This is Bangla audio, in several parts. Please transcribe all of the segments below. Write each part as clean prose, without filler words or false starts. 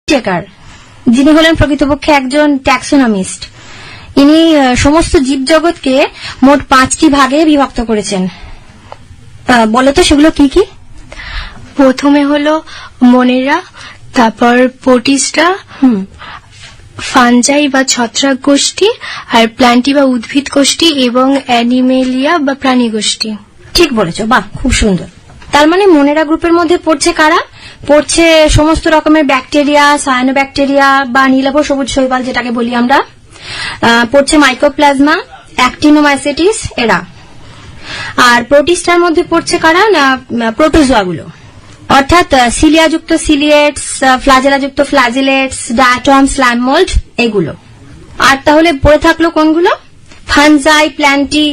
টেকার, যিনি হলেন প্রকৃতপক্ষে একজন ট্যাক্সোনমিস্ট। ইনি সমস্ত জীবজগৎকে মোট 5টি ভাগে বিভক্ত করেছেন। বলতো সেগুলো কি কি? প্রথমে হলো মনেরা, তারপর পোটিস্টা, ফানজাই বা ছত্রাক গোষ্ঠী, আর প্ল্যান্টি বা উদ্ভিদ গোষ্ঠী, এবং অ্যানিমেলিয়া বা প্রাণী গোষ্ঠী। ঠিক বলেছো, বাহ, খুব সুন্দর। তার মানে মনেরা গ্রুপের মধ্যে পড়ছে কারা? পড়ছে সমস্ত রকমের ব্যাকটেরিয়া, সায়ানোব্যাকটেরিয়া বা নীলাভ সবুজ শৈবাল যেটাকে বলি আমরা। পড়ছে মাইক্রোপ্লাজমা, অ্যাক্টিনোমাইসিটিস এরা। আর প্রোটিস্টার মধ্যে পড়ছে কারা? না, প্রোটোজোয়াগুলো, অর্থাৎ সিলিয়াযুক্ত সিলিয়েটস, ফ্লাজেলাযুক্ত ফ্লাজেলেটস, ডায়াটম, স্লাইম মোল্ড এগুলো। আর তাহলে পড়ে থাকলো কোনগুলো? Fungi, plenty,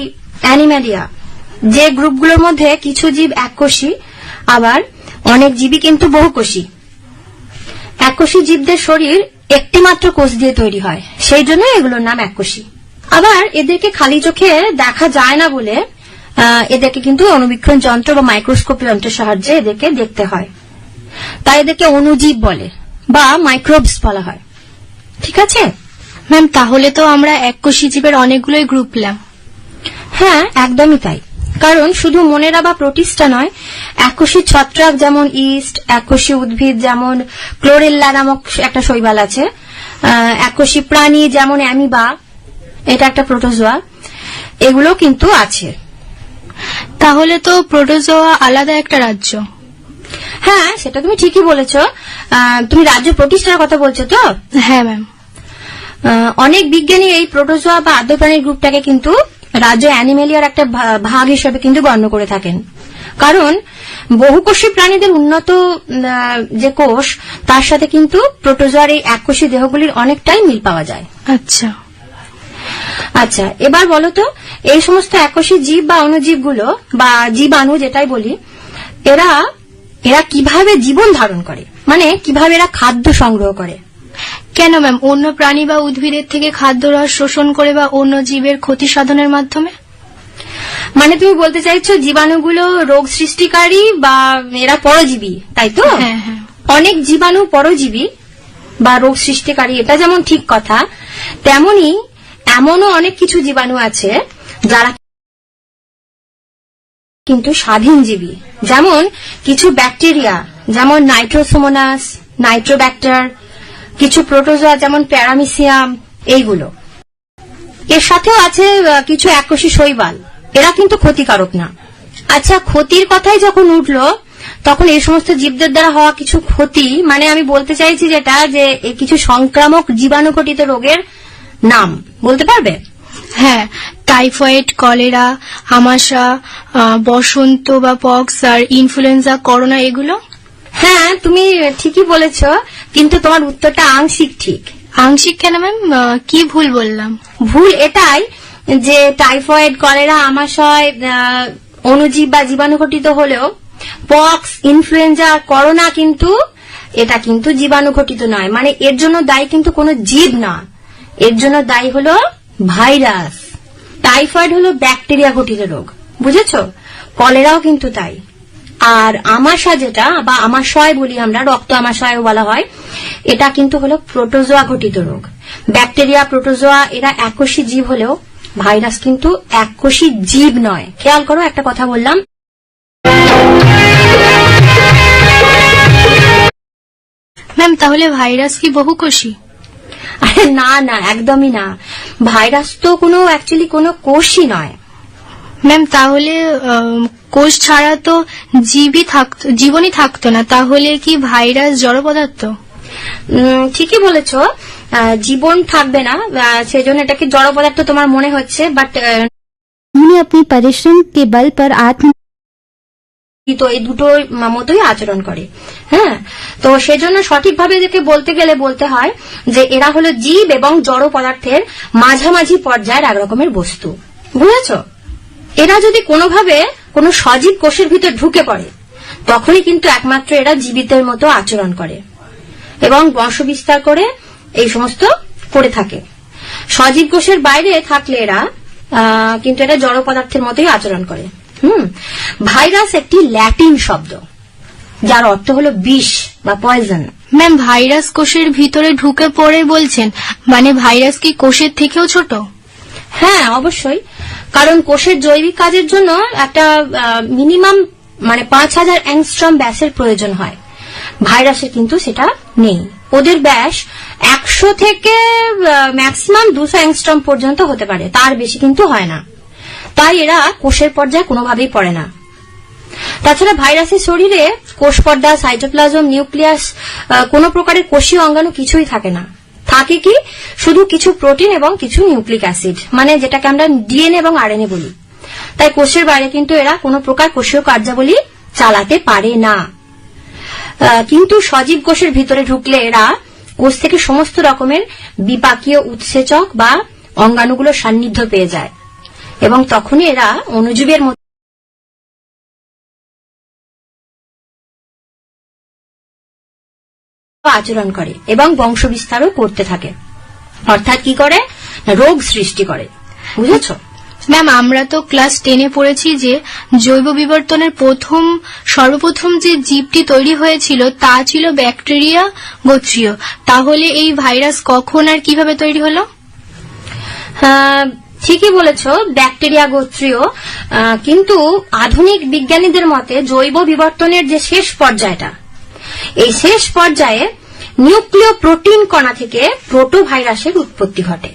Animalia. যে গ্রুপগুলোর মধ্যে কিছু জীব এককোষী, আবার অনেক জীবই কিন্তু বহুকোষী। এককোষী জীবদের শরীর একটি মাত্র কোষ দিয়ে তৈরি হয়, সেই জন্য এগুলোর নাম এককোষী। আবার এদেরকে খালি চোখে দেখা যায় না বলে এদেরকে কিন্তু অণুবীক্ষণ যন্ত্র বা মাইক্রোস্কোপ যন্ত্রের সাহায্যে এদেরকে দেখতে হয়, তাই এদেরকে অণুজীব বলে বা মাইক্রোবস বলা হয়। ঠিক আছে ম্যাম, তাহলে তো আমরা এককোষী জীবের অনেকগুলোই গ্রুপ পেলাম। হ্যাঁ, একদমই তাই। কারণ শুধু মনেরা বা প্রোটিস্টা নয়, এককোষী ছত্রাক যেমন ইস্ট, এককোষী উদ্ভিদ যেমন ক্লোরেল্লা নামক একটা শৈবাল আছে, এককোষী প্রাণী যেমন অ্যামিবা, এটা একটা প্রোটোজোয়া, এগুলো কিন্তু আছে। তাহলে তো প্রোটোজোয়া আলাদা একটা রাজ্য। হ্যাঁ, সেটা তুমি ঠিকই বলেছ। তুমি রাজ্য প্রতিষ্ঠার কথা বলছো তো? হ্যাঁ ম্যাম। অনেক বিজ্ঞানী এই প্রোটোজোয়া বা আদ্য প্রাণীর গ্রুপটাকে কিন্তু রাজ্য অ্যানিমেলিয়ার একটা ভাগ হিসেবে কিন্তু গণ্য করে থাকেন। কারণ বহুকোষী প্রাণীদের উন্নত যে কোষ, তার সাথে কিন্তু প্রোটোজোয়ার এই এককোষী দেহগুলির অনেকটাই মিল পাওয়া যায়। আচ্ছা আচ্ছা, এবার বলো তো, এই সমস্ত এককোষী জীব বা অণুজীবগুলো বা জীবাণু যেটাই বলি, এরা কিভাবে জীবন ধারণ করে, মানে কিভাবে এরা খাদ্য সংগ্রহ করে? কেন ম্যাম, অন্য প্রাণী বা উদ্ভিদের থেকে খাদ্য রস শোষণ করে বা অন্য জীবের ক্ষতি সাধনের মাধ্যমে? মানে তুমি বলতে চাইছো জীবাণুগুলো রোগ সৃষ্টিকারী বা এরা পরজীবী, তাই তো? হ্যাঁ হ্যাঁ। অনেক জীবাণু পরজীবী বা রোগ সৃষ্টিকারী, এটা যেমন ঠিক কথা, তেমনি এমনও অনেক কিছু জীবাণু আছে যারা কিন্তু স্বাধীনজীবী। যেমন কিছু ব্যাকটেরিয়া যেমন নাইট্রোসোমোনাস, নাইট্রোব্যাক্টার, কিছু প্রোটোজোয়া যেমন প্যারামিসিয়াম, এইগুলো। এর সাথেও আছে কিছু এককোষী শৈবাল, এরা কিন্তু ক্ষতিকারক না। আচ্ছা, ক্ষতির কথাই যখন উঠলো, তখন এই সমস্ত জীবদের দ্বারা হওয়া কিছু ক্ষতি, মানে আমি বলতে চাইছি যেটা, যে কিছু সংক্রামক জীবাণু ঘটিত রোগের নাম বলতে পারবে? হ্যাঁ, টাইফয়েড, কলেরা, আমাশা, বসন্ত বা পক্স, আর ইনফ্লুয়েঞ্জা, করোনা, এগুলো। হ্যাঁ, তুমি ঠিকই বলেছ, কিন্তু তোমার উত্তরটা আংশিক ঠিক। আংশিক কেন ম্যাম, কি ভুল বললাম? ভুল এটাই যে টাইফয়েড, কলেরা, আমাশয় অণুজীব বা জীবাণু ঘটিত হলেও পক্স, ইনফ্লুয়েঞ্জা, করোনা কিন্তু এটা কিন্তু জীবাণু ঘটিত নয়। মানে এর জন্য দায়ী কিন্তু কোনো জীব না, এর জন্য দায়ী হলো ভাইরাস। টাইফয়েড হলো ব্যাকটেরিয়া ঘটিত রোগ, বুঝেছো? কলেরাও কিন্তু তাই। আর আমাশা যেটা বা আমাশয় বলি আমরা, রক্ত আমাশয়ও বলা হয়, এটা কিন্তু হলো প্রোটোজোয়া ঘটিত রোগ। ব্যাকটেরিয়া, প্রোটোজোয়া এরা এককোষী জীব হলেও ভাইরাস কিন্তু এককোষী জীব নয়। খেয়াল করো, একটা কথা বললাম। ম্যাম, তাহলে ভাইরাস কি বহুকোষী? আরে না না, একদমই না। ভাইরাস তো অ্যাকচুয়ালি কোনো কোষই নয়। ম্যাম, তাহলে কোষ ছাড়া তো জীবনই থাকতো না, তাহলে কি ভাইরাস জড় পদার্থ? ঠিকই বলেছ, জীবন থাকবে না, সেজন্য এটাকে জড় পদার্থ তোমার মনে হচ্ছে, বাট उन्होंने अपनी परिश्रम के बल पर তো এই দুটোর মতোই আচরণ করে। হ্যাঁ, তো সেজন্য সঠিকভাবে এদেরকে বলতে গেলে বলতে হয় যে এরা হলো জীব এবং জড় পদার্থের মাঝামাঝি পর্যায়ের এক রকমের বস্তু, বুঝেছ? এরা যদি কোনোভাবে কোনো সজীব কোষের ভিতর ঢুকে পড়ে, তখনই কিন্তু একমাত্র এরা জীবিতের মতো আচরণ করে এবং বংশবিস্তার করে এই সমস্ত করে থাকে। সজীব কোষের বাইরে থাকলে এরা কিন্তু এটা জড় পদার্থের মতোই আচরণ করে। ভাইরাস একটি ল্যাটিন শব্দ, যার অর্থ হলো বিষ। বা পয়জন। ম্যাম, ভাইরাস কোষের ভিতরে ঢুকে পড়ে বলছেন, মানে ভাইরাস কি কোষের থেকেও ছোট? হ্যাঁ, অবশ্যই, কারণ কোষের জৈবিক কাজের জন্য একটা মিনিমাম মানে 5000 অ্যাংস্ট্রম ব্যাসের প্রয়োজন হয়। ভাইরাসের কিন্তু সেটা নেই। ওদের ব্যাস 100 থেকে ম্যাক্সিমাম 200 অ্যাংস্ট্রম পর্যন্ত হতে পারে, তার বেশি কিন্তু হয় না। তাই এরা কোষের পর্যায়ে কোনোভাবেই পড়ে না। তাছাড়া ভাইরাসের শরীরে কোষ পর্দা, সাইটোপ্লাজম, নিউক্লিয়াস, কোন প্রকারের কোষীয় অঙ্গাণু কিছুই থাকে না। থাকে কি শুধু কিছু প্রোটিন এবং কিছু নিউক্লিক অ্যাসিড, মানে যেটাকে আমরা ডিএনএ এবং আরএনএ বলি। তাই কোষের বাইরে কিন্তু এরা কোনো প্রকার কোষীয় কার্যাবলী চালাতে পারে না। কিন্তু সজীব কোষের ভিতরে ঢুকলে এরা কোষ থেকে সমস্ত রকমের বিপাকীয় উৎসেচক বা অঙ্গাণুগুলোর সান্নিধ্য পেয়ে যায় এবং তখনই এরা অণুজীবের মতো আচরণ করে এবং বংশবিস্তারও করতে থাকে। অর্থাৎ কি করে, রোগ সৃষ্টি করে। বুঝেছো? ম্যাম, আমরা তো ক্লাস 10-এ পড়েছি যে জৈব বিবর্তনের সর্বপ্রথম যে জীবটি তৈরি হয়েছিল তা ছিল ব্যাকটেরিয়া গোত্রীয়। তাহলে এই ভাইরাস কখন আর কিভাবে তৈরি হলো? ঠিকই বলেছ, ব্যাকটেরিয়া গোত্রীয়, কিন্তু আধুনিক বিজ্ঞানীদের মতে জৈব বিবর্তনের যে শেষ পর্যায়টা, এই শেষ পর্যায়ে নিউক্লিয় প্রোটিন কণা থেকে প্রোটোভাইরাসের উৎপত্তি ঘটে।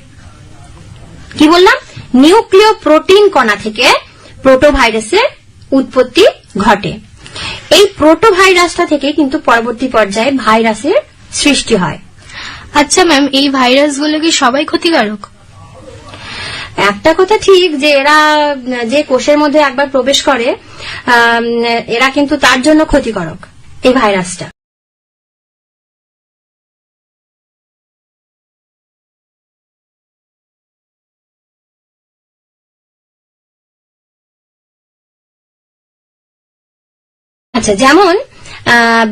কি বললাম? নিউক্লিয় প্রোটিন কণা থেকে প্রোটোভাইরাসের উৎপত্তি ঘটে। এই প্রোটোভাইরাসটা থেকে কিন্তু পরবর্তী পর্যায়ে ভাইরাসের সৃষ্টি হয়। আচ্ছা ম্যাম, এই ভাইরাসগুলো কি সবাই ক্ষতিকারক? একটা কথা ঠিক যে এরা যে কোষের মধ্যে একবার প্রবেশ করে, এরা কিন্তু তার জন্য ক্ষতিকারক এই ভাইরাসটা। আচ্ছা, যেমন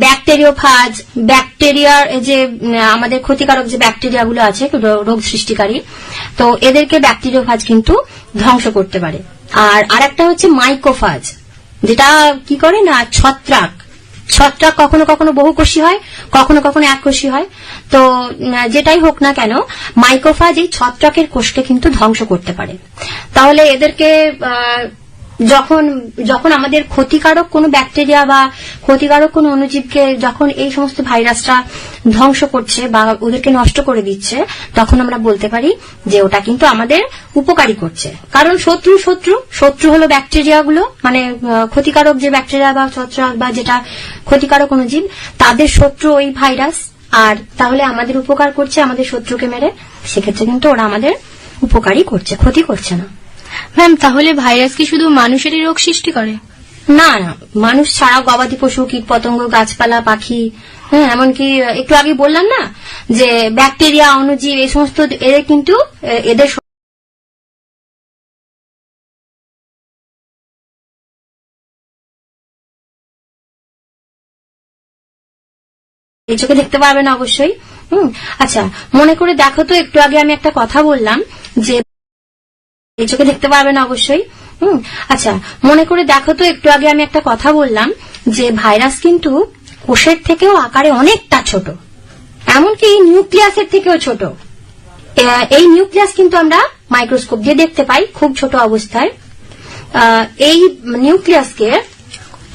ব্যাকটেরিওফাজ, ব্যাকটেরিয়ার যে আমাদের ক্ষতিকারক যে ব্যাকটেরিয়াগুলো আছে রোগ সৃষ্টিকারী, তো এদেরকে ব্যাকটেরিওফাজ কিন্তু ধ্বংস করতে পারে। আর আরেকটা হচ্ছে মাইকোফাজ, যেটা কি করে না, ছত্রাক কখনো কখনো বহুকোষী হয়, কখনো কখনো এককোষী হয়। তো যেটাই হোক না কেন, মাইকোফাজ এই ছত্রাকের কোষকে কিন্তু ধ্বংস করতে পারে। তাহলে এদেরকে যখন আমাদের ক্ষতিকারক কোনো ব্যাকটেরিয়া বা ক্ষতিকারক কোনো অণুজীবকে যখন এই সমস্ত ভাইরাসটা ধ্বংস করছে বা ওদেরকে নষ্ট করে দিচ্ছে, তখন আমরা বলতে পারি যে ওটা কিন্তু আমাদের উপকারী করছে। কারণ শত্রু হলো ব্যাকটেরিয়াগুলো, মানে ক্ষতিকারক যে ব্যাকটেরিয়া বা ছত্রাক বা যেটা ক্ষতিকারক অণুজীব, তাদের শত্রু ওই ভাইরাস। আর তাহলে আমাদের উপকার করছে আমাদের শত্রুকে মেরে, সেক্ষেত্রে কিন্তু ওরা আমাদের উপকারই করছে, ক্ষতি করছে না। ম্যাম, তাহলে ভাইরাস কি শুধু মানুষেরই রোগ সৃষ্টি করে? না, মানুষ ছাড়াও গবাদি পশু, কীট পতঙ্গ, গাছপালা, পাখি, এমনকি একটু আগে বললাম না যে ব্যাকটেরিয়া, অণুজীব, এই সমস্ত এদের কিন্তু এদের এই চোখে দেখতে পারবে না অবশ্যই। আচ্ছা, মনে করে দেখো তো, একটু আগে আমি একটা কথা বললাম যে এই চোখে দেখতে পারবে না অবশ্যই। আচ্ছা, মনে করে দেখো তো, একটু আগে আমি একটা কথা বললাম যে ভাইরাস কিন্তু কোষের থেকেও আকারে অনেকটা ছোট, এমনকি নিউক্লিয়াসের থেকেও ছোট। এই নিউক্লিয়াস কিন্তু আমরা মাইক্রোস্কোপ দিয়ে দেখতে পাই খুব ছোট অবস্থায়। এই নিউক্লিয়াসকে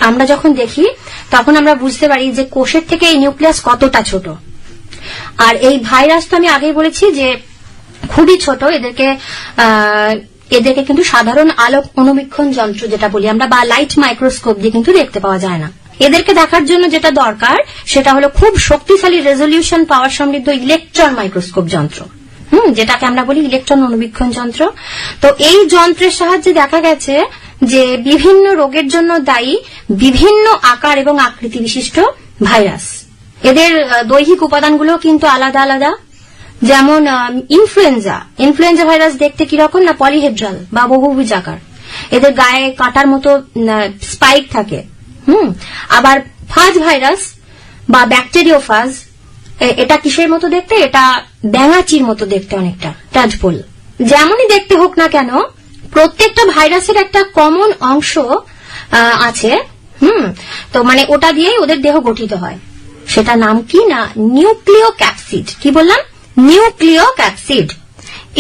আমরা যখন দেখি তখন আমরা বুঝতে পারি যে কোষের থেকে এই নিউক্লিয়াস কতটা ছোট। আর এই ভাইরাস তো আমি আগেই বলেছি যে খুবই ছোট। এদেরকে কিন্তু সাধারণ আলোক অনুবীক্ষণ যন্ত্র যেটা বলি আমরা বা লাইট মাইক্রোস্কোপ দিয়ে কিন্তু দেখতে পাওয়া যায় না। এদেরকে দেখার জন্য যেটা দরকার সেটা হলো খুব শক্তিশালী রেজলিউশন পাওয়ার সমৃদ্ধ ইলেকট্রন মাইক্রোস্কোপ যন্ত্র, যেটাকে আমরা বলি ইলেকট্রন অনুবীক্ষণ যন্ত্র। তো এই যন্ত্রের সাহায্যে দেখা গেছে যে বিভিন্ন রোগের জন্য দায়ী বিভিন্ন আকার এবং আকৃতি বিশিষ্ট ভাইরাস। এদের দৈহিক উপাদানগুলো কিন্তু আলাদা আলাদা। যেমন ইনফ্লুয়েঞ্জা ভাইরাস দেখতে কিরকম না, পলিহেড্রাল বা বহুভুজাকার। এদের গায়ে কাঁটার মতো স্পাইক থাকে। আবার ফাজ ভাইরাস বা ব্যাকটেরিওফাজ, এটা কিসের মতো দেখতে, এটা ব্যাঙাচির মতো দেখতে, অনেকটা টাজপোল। যেমনই দেখতে হোক না কেন, প্রত্যেকটা ভাইরাসের একটা কমন অংশ আছে। তো মানে ওটা দিয়েই ওদের দেহ গঠিত হয়। সেটা নাম কি না নিউক্লিওক্যাপসিড। কি বললাম? নিউক্লিওক্যাপসিড।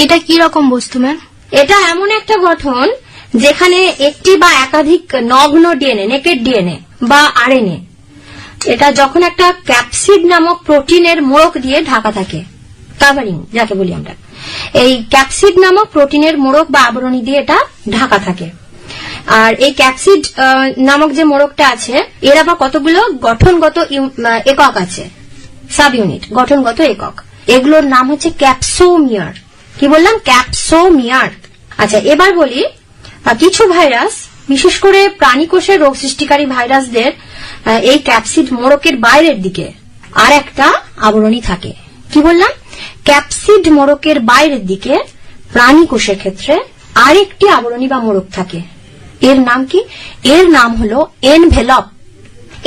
এটা কি রকম বস্তু ম্যাম? এটা এমন একটা গঠন যেখানে একটি বা একাধিক নগ্ন ডিএনএ, নেকেড ডিএনএ বা আরএনএ, এটা যখন একটা ক্যাপসিড নামক প্রোটিনের মোড়ক দিয়ে ঢাকা থাকে, কাভারিং যাকে বলি আমরা, এই ক্যাপসিড নামক প্রোটিনের মোড়ক বা আবরণী দিয়ে এটা ঢাকা থাকে। আর এই ক্যাপসিড নামক যে মোড়কটা আছে, এর আবার কতগুলো গঠনগত একক আছে, সাব ইউনিট, গঠনগত একক। এগুলোর নাম হচ্ছে ক্যাপসোমিয়ার। কি বললাম? ক্যাপসোমিয়ার। আচ্ছা, এবার বলি, কিছু ভাইরাস, বিশেষ করে প্রাণী কোষের রোগ সৃষ্টিকারী ভাইরাসদের এই ক্যাপসিড মোড়কের বাইরের দিকে আর একটা আবরণী থাকে। কি বললাম? ক্যাপসিড মোড়কের বাইরের দিকে প্রাণী কোষের ক্ষেত্রে আরেকটি আবরণী বা মোড়ক থাকে। এর নাম কি? এর নাম হলো এনভেলপ।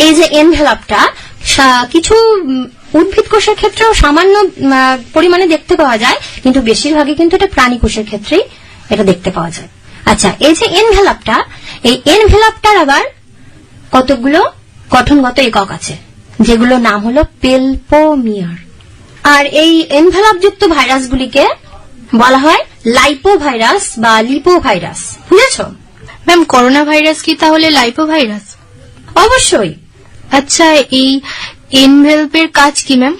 এই যে এনভেলপটা কিছু উদ্ভিদ কোষের ক্ষেত্রেও সামান্য পরিমাণে দেখতে পাওয়া যায়, কিন্তু বেশিরভাগই কিন্তু এটা প্রাণী কোষের ক্ষেত্রেই এটা দেখতে পাওয়া যায়। আচ্ছা, এই যে এনভেলপটা, এই এনভেলপটার আবার কতগুলো গঠনগত একক আছে, যেগুলো নাম হলো পেলপোমিয়ার। আর এই এনভেলপ যুক্ত ভাইরাসগুলিকে বলা হয় লাইপোভাইরাস বা লিপোভাইরাস। বুঝেছো ম্যাম, করোনা ভাইরাস কি তাহলে লাইপোভাইরাস? অবশ্যই। আচ্ছা, এই এনভেলপের কাজ কি ম্যাম?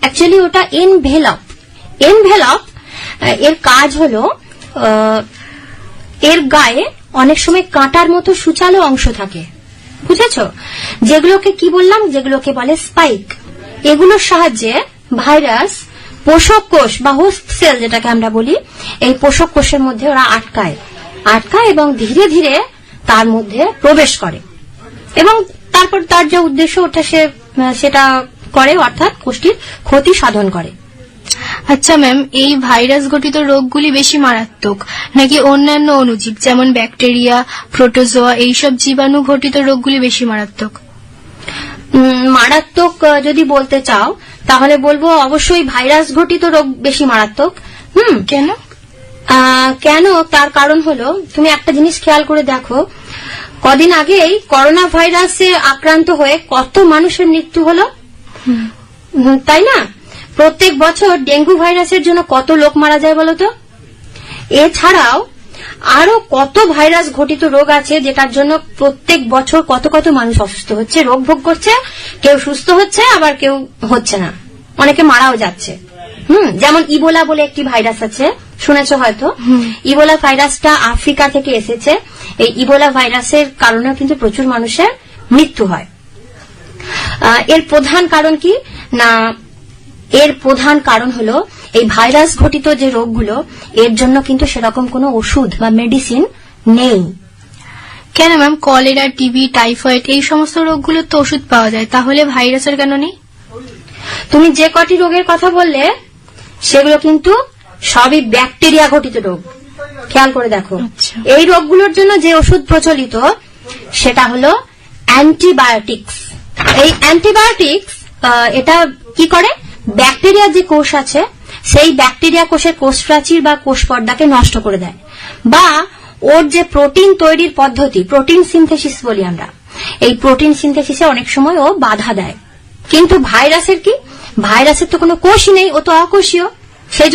অ্যাকচুয়ালি ওটা এনভেলপ। এনভেলপ এর কাজ হলো, এর গায়ে অনেক সময় কাঁটার মতো সূচালো অংশ থাকে, বুঝেছো, যেগুলোকে কি বললাম, যেগুলোকে বলে স্পাইক। এগুলোর সাহায্যে ভাইরাস পোষক কোষ বা হোস্ট সেল যেটাকে আমরা বলি, এই পোষক কোষের মধ্যে ওরা আটকায় এবং ধীরে ধীরে তার মধ্যে প্রবেশ করে, এবং তারপর তার যে উদ্দেশ্য ওটা সেটা করে, অর্থাৎ কোষটির ক্ষতি সাধন করে। আচ্ছা ম্যাম, এই ভাইরাস ঘটিত রোগগুলি বেশি মারাত্মক নাকি অন্যান্য অণুজীব যেমন ব্যাকটেরিয়া, প্রোটোজোয়া, এইসব জীবাণু ঘটিত রোগগুলি বেশি মারাত্মক? মারাত্মক যদি বলতে চাও তাহলে বলবো অবশ্যই ভাইরাস ঘটিত রোগ বেশি মারাত্মক। কেন? কেন তার কারণ হলো, তুমি একটা জিনিস খেয়াল করে দেখো, কদিন আগেই করোনা ভাইরাসে আক্রান্ত হয়ে কত মানুষের মৃত্যু হলো, তাই না? প্রত্যেক বছর ডেঙ্গু ভাইরাসের জন্য কত লোক মারা যায় বলতো? এছাড়াও আরো কত ভাইরাস ঘটিত রোগ আছে যেটার জন্য প্রত্যেক বছর কত কত মানুষ অসুস্থ হচ্ছে, রোগ ভোগ করছে, কেউ সুস্থ হচ্ছে আবার কেউ হচ্ছে না, অনেকে মারাও যাচ্ছে। যেমন ইবোলা বলে একটি ভাইরাস আছে, শুনেছো হয়তো। ইবোলা ভাইরাসটা আফ্রিকা থেকে এসেছে। এই ইবোলা ভাইরাসের কারণেও কিন্তু প্রচুর মানুষের মৃত্যু হয়। এর প্রধান কারণ কি না, এর প্রধান কারণ হলো এই ভাইরাস ঘটিত যে রোগগুলো, এর জন্য কিন্তু সেরকম কোনো ওষুধ বা মেডিসিন নেই। কেন ম্যাম? কলেরা, টিবি, টাইফয়েড এই সমস্ত রোগগুলোর তো ওষুধ পাওয়া যায়, তাহলে ভাইরাসের কেন নেই? তুমি যে কটি রোগের কথা বললে সেগুলো কিন্তু সবই ব্যাকটেরিয়া ঘটিত রোগ, খেয়াল করে দেখো। এই রোগগুলোর জন্য যে ওষুধ প্রচলিত সেটা হলো অ্যান্টিবায়োটিক্স। এই অ্যান্টিবায়োটিক্স এটা কি করে, ব্যাকটেরিয়া যে কোষ আছে সেই ব্যাকটেরিয়া কোষের কোষ প্রাচীর বা কোষ পর্দাকে নষ্ট করে দেয়, বা ওর যে প্রোটিন তৈরির পদ্ধতি, প্রোটিন সিনথেসিস বলি আমরা, এই প্রোটিন সিনথেসিসে অনেক সময় ও বাধা দেয়। কিন্তু ভাইরাসের কি, ভাইরাসের তো কোনো কোষই নেই, ও তো অকোষীয়, সেই